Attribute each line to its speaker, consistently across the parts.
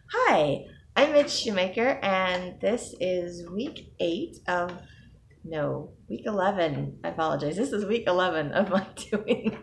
Speaker 1: Hi, I'm Mitch Shoemaker, and this is week 11. I apologize. This is week 11 of my doing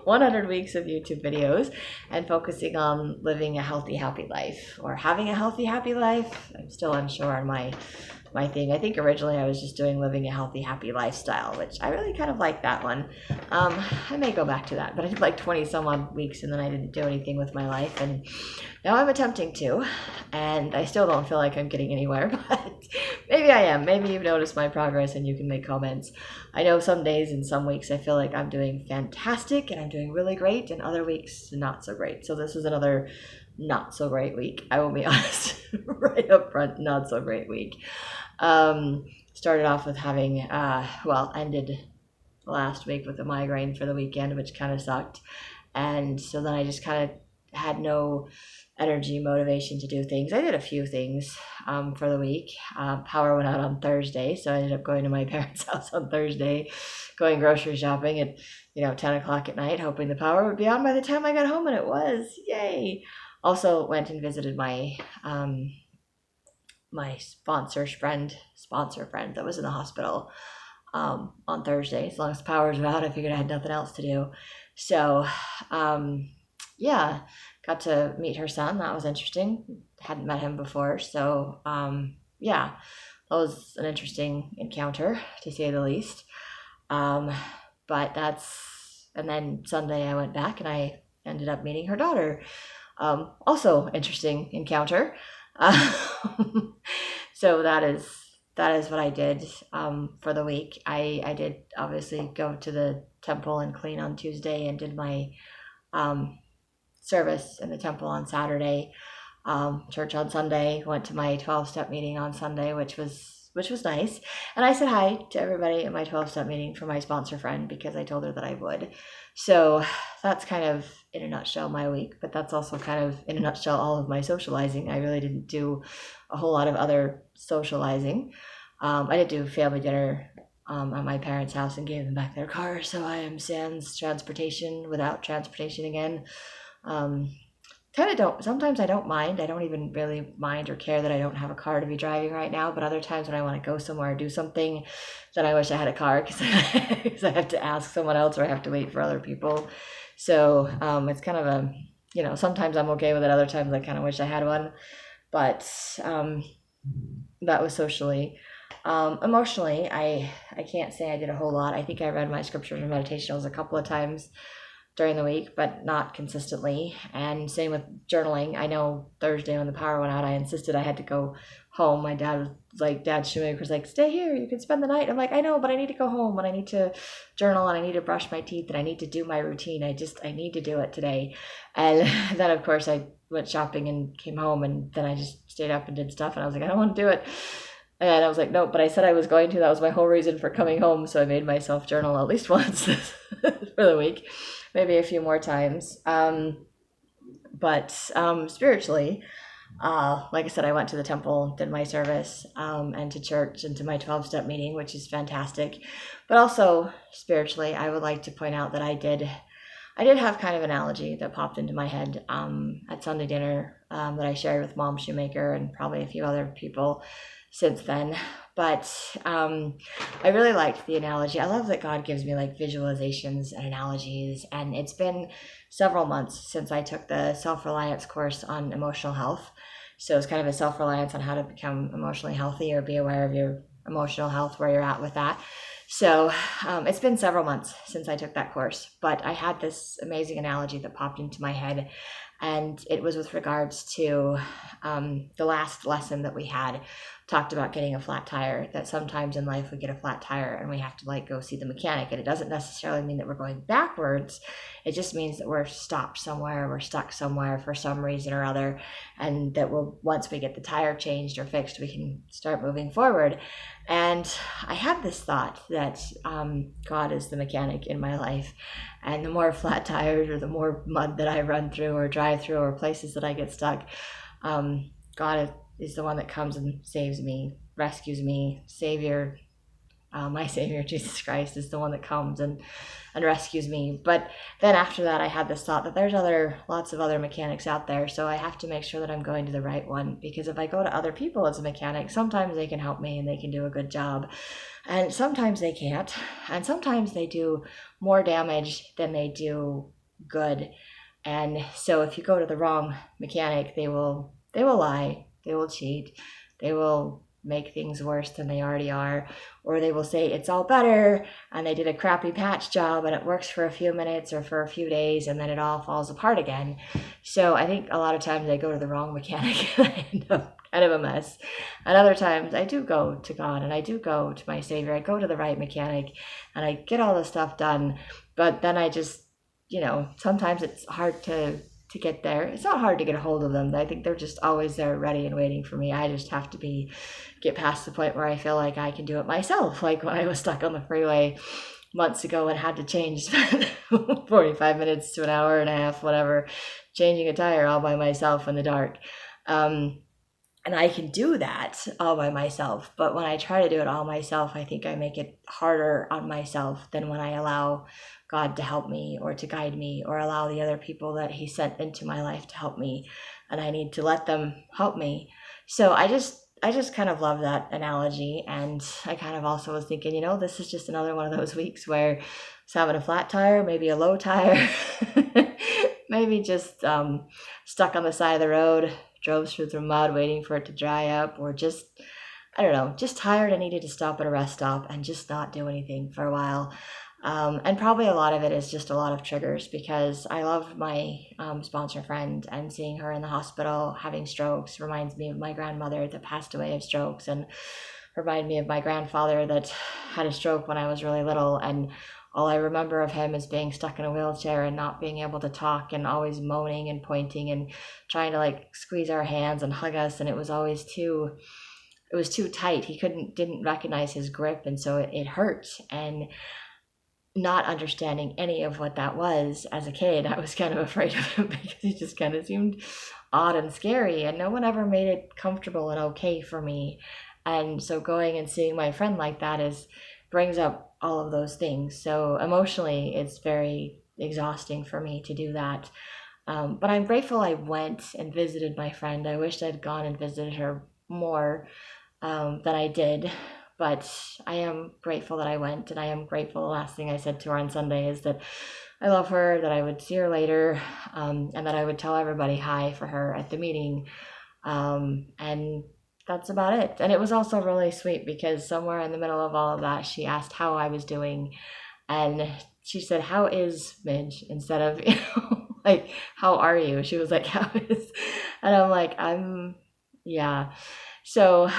Speaker 1: 100 weeks of YouTube videos and focusing on living a healthy, happy life or having a healthy, happy life. I'm still unsure on my thing. I think originally I was just doing living a healthy, happy lifestyle, which I really kind of like that one. I may go back to that, but I did like 20 some odd weeks and then I didn't do anything with my life. And now I'm attempting to, and I still don't feel like I'm getting anywhere, but maybe I am. Maybe you've noticed my progress and you can make comments. I know some days and some weeks I feel like I'm doing fantastic and I'm doing really great, and other weeks not so great. So this is another not so great week. I will be honest, right up front, not so great week. Started off with having, ended last week with a migraine for the weekend, which kind of sucked. And so then I just kind of had no energy, motivation to do things. I did a few things for the week. Power went out on Thursday, so I ended up going to my parents' house on Thursday, going grocery shopping at 10 o'clock at night, hoping the power would be on by the time I got home, and it was. Yay! Also went and visited my sponsor friend that was in the hospital on Thursday. As long as the power's out, I figured I had nothing else to do. So, yeah, got to meet her son. That was interesting. Hadn't met him before. So, yeah, that was an interesting encounter, to say the least. But and then Sunday I went back and I ended up meeting her daughter. Also interesting encounter. So that is what I did for the week. I did obviously go to the temple and clean on Tuesday and did my service in the temple on Saturday, church on Sunday, went to my 12-step meeting on Sunday, which was nice. And I said hi to everybody at my 12-step meeting for my sponsor friend because I told her that I would. So that's kind of in a nutshell my week, but that's also kind of in a nutshell all of my socializing. I really didn't do a whole lot of other socializing. I did do family dinner at my parents' house and gave them back their car, so I am sans transportation, without transportation again. Kind of don't, sometimes I don't mind. I don't even really mind or care that I don't have a car to be driving right now, but other times when I want to go somewhere or do something, then I wish I had a car because I have to ask someone else or I have to wait for other people. So it's kind of sometimes I'm okay with it, other times I kind of wish I had one. But that was socially. Emotionally, I can't say I did a whole lot. I think I read my scriptures and meditationals a couple of times during the week, but not consistently. And same with journaling. I know Thursday when the power went out, I insisted I had to go home. My dad was like, Dad Shoemaker was like, stay here, you can spend the night. I'm like, I know, but I need to go home and I need to journal and I need to brush my teeth and I need to do my routine. I need to do it today. And then of course I went shopping and came home, and then I just stayed up and did stuff, and I was like, I don't want to do it. And I was like, nope, but I said I was going to. That was my whole reason for coming home. So I made myself journal at least once for the week, maybe a few more times. But spiritually, like I said, I went to the temple, did my service, and to church and to my 12-step meeting, which is fantastic. But also spiritually, I would like to point out that I did have kind of an analogy that popped into my head at Sunday dinner that I shared with Mom Shoemaker and probably a few other people since then. But I really liked the analogy. I love that God gives me like visualizations and analogies, and it's been several months since I took the self-reliance course on emotional health. So it's kind of a self-reliance on how to become emotionally healthy or be aware of your emotional health, where you're at with that. So it's been several months since I took that course, but I had this amazing analogy that popped into my head, and it was with regards to the last lesson that we had talked about getting a flat tire, that sometimes in life we get a flat tire and we have to like go see the mechanic, and it doesn't necessarily mean that we're going backwards. It just means that we're stopped somewhere, we're stuck somewhere for some reason or other, and that once we get the tire changed or fixed, we can start moving forward. And I had this thought that God is the mechanic in my life, and the more flat tires or the more mud that I run through or drive through or places that I get stuck, God is the one that comes and saves me, rescues me, Savior, My Savior, Jesus Christ, is the one that comes and rescues me. But then after that, I had this thought that there's lots of other mechanics out there. So I have to make sure that I'm going to the right one, because if I go to other people as a mechanic, sometimes they can help me and they can do a good job. And sometimes they can't. And sometimes they do more damage than they do good. And so if you go to the wrong mechanic, they will lie, they will cheat, they will make things worse than they already are, or they will say it's all better and they did a crappy patch job and it works for a few minutes or for a few days and then it all falls apart again. So I think a lot of times I go to the wrong mechanic and I end up kind of a mess. And other times I do go to God and I do go to my Savior. I go to the right mechanic and I get all the stuff done, but then I just, sometimes it's hard to get there. It's not hard to get a hold of them. I think they're just always there ready and waiting for me. I just have to get past the point where I feel like I can do it myself. Like when I was stuck on the freeway months ago and had to change 45 minutes to an hour and a half, whatever, changing a tire all by myself in the dark. And I can do that all by myself. But when I try to do it all myself, I think I make it harder on myself than when I allow God to help me or to guide me, or allow the other people that He sent into my life to help me. And I need to let them help me. So I just kind of love that analogy. And I kind of also was thinking, this is just another one of those weeks where I was having a flat tire, maybe a low tire, maybe just stuck on the side of the road, drove through the mud waiting for it to dry up, or just, I don't know, just tired and needed to stop at a rest stop and just not do anything for a while. And probably a lot of it is just a lot of triggers, because I love my sponsor friend, and seeing her in the hospital having strokes reminds me of my grandmother that passed away of strokes, and remind me of my grandfather that had a stroke when I was really little. And all I remember of him is being stuck in a wheelchair and not being able to talk, and always moaning and pointing and trying to squeeze our hands and hug us. And it was always too tight. He didn't recognize his grip. And so it hurt. And not understanding any of what that was as a kid, I was kind of afraid of him because he just kind of seemed odd and scary, and no one ever made it comfortable and okay for me. And so going and seeing my friend like that brings up all of those things. So emotionally, it's very exhausting for me to do that. But I'm grateful I went and visited my friend. I wish I'd gone and visited her more than I did. But I am grateful that I went, and I am grateful. The last thing I said to her on Sunday is that I love her, that I would see her later, and that I would tell everybody hi for her at the meeting. And that's about it. And it was also really sweet, because somewhere in the middle of all of that, she asked how I was doing. And she said, "How is Midge?" instead of, "How are you?" She was like, "How is?" And I'm like, yeah. So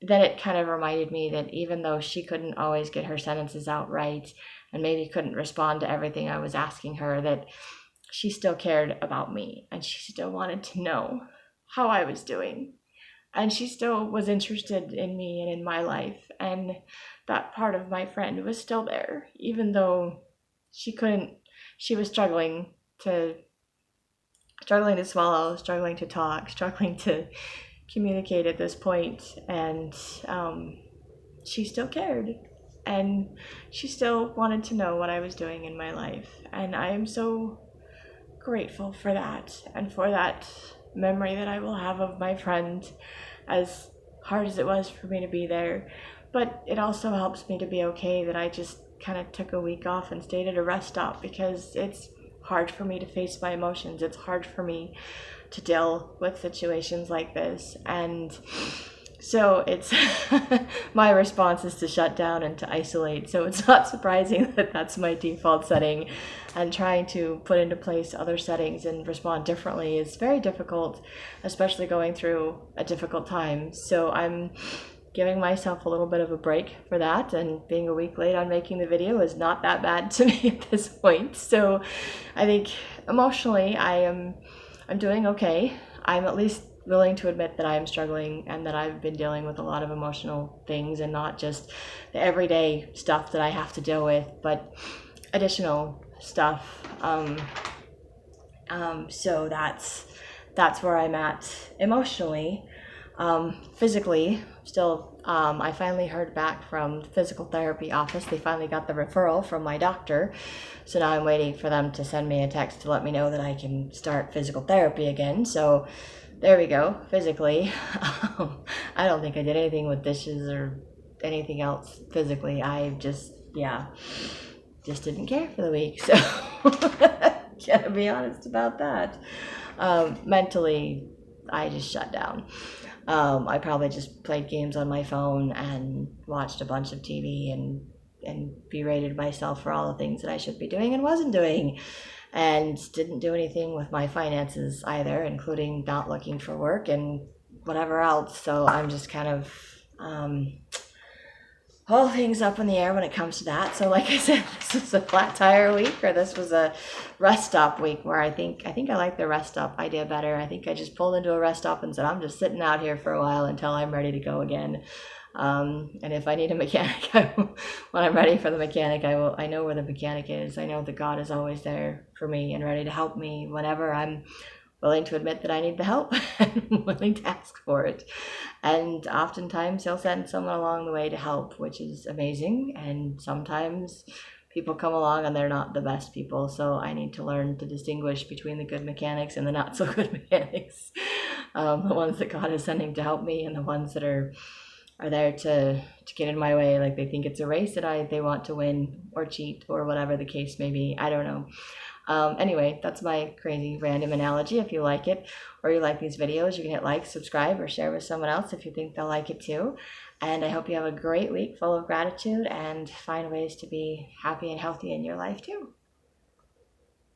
Speaker 1: then it kind of reminded me that even though she couldn't always get her sentences out right, and maybe couldn't respond to everything I was asking her, that she still cared about me, and she still wanted to know how I was doing. And she still was interested in me and in my life. And that part of my friend was still there, even though she was struggling to swallow, struggling to talk, struggling to communicate at this point. And she still cared, and she still wanted to know what I was doing in my life. And I am so grateful for that, and for that memory that I will have of my friend, as hard as it was for me to be there. But it also helps me to be okay that I just kind of took a week off and stayed at a rest stop, because it's hard for me to face my emotions. It's hard for me to deal with situations like this. And so it's my response is to shut down and to isolate. So it's not surprising that that's my default setting, and trying to put into place other settings and respond differently is very difficult, especially going through a difficult time. So I'm giving myself a little bit of a break for that, and being a week late on making the video is not that bad to me at this point. So I think emotionally I'm doing okay. I'm at least willing to admit that I am struggling, and that I've been dealing with a lot of emotional things, and not just the everyday stuff that I have to deal with, but additional stuff. So that's where I'm at emotionally. Physically, still, I finally heard back from the physical therapy office. They finally got the referral from my doctor. So now I'm waiting for them to send me a text to let me know that I can start physical therapy again. So there we go, physically. I don't think I did anything with dishes or anything else physically. I just, yeah, just didn't care for the week. So gotta be honest about that. Mentally, I just shut down. I probably just played games on my phone and watched a bunch of TV and berated myself for all the things that I should be doing and wasn't doing, and didn't do anything with my finances either, including not looking for work and whatever else. So I'm just kind of whole things up in the air when it comes to that. So like I said, this was a flat tire week, or this was a rest stop week, where I think I like the rest stop idea better. I think I just pulled into a rest stop and said, I'm just sitting out here for a while until I'm ready to go again. And if I need a mechanic, when I'm ready for the mechanic, I know where the mechanic is. I know that God is always there for me and ready to help me whenever I'm willing to admit that I need the help and willing to ask for it. And oftentimes he'll send someone along the way to help, which is amazing. And sometimes people come along and they're not the best people. So I need to learn to distinguish between the good mechanics and the not so good mechanics. The ones that God is sending to help me, and the ones that are there to get in my way, like they think it's a race that they want to win or cheat or whatever the case may be. I don't know. Anyway, that's my crazy random analogy. If you like it or you like these videos, you can hit like, subscribe, or share with someone else if you think they'll like it too. And I hope you have a great week full of gratitude and find ways to be happy and healthy in your life too.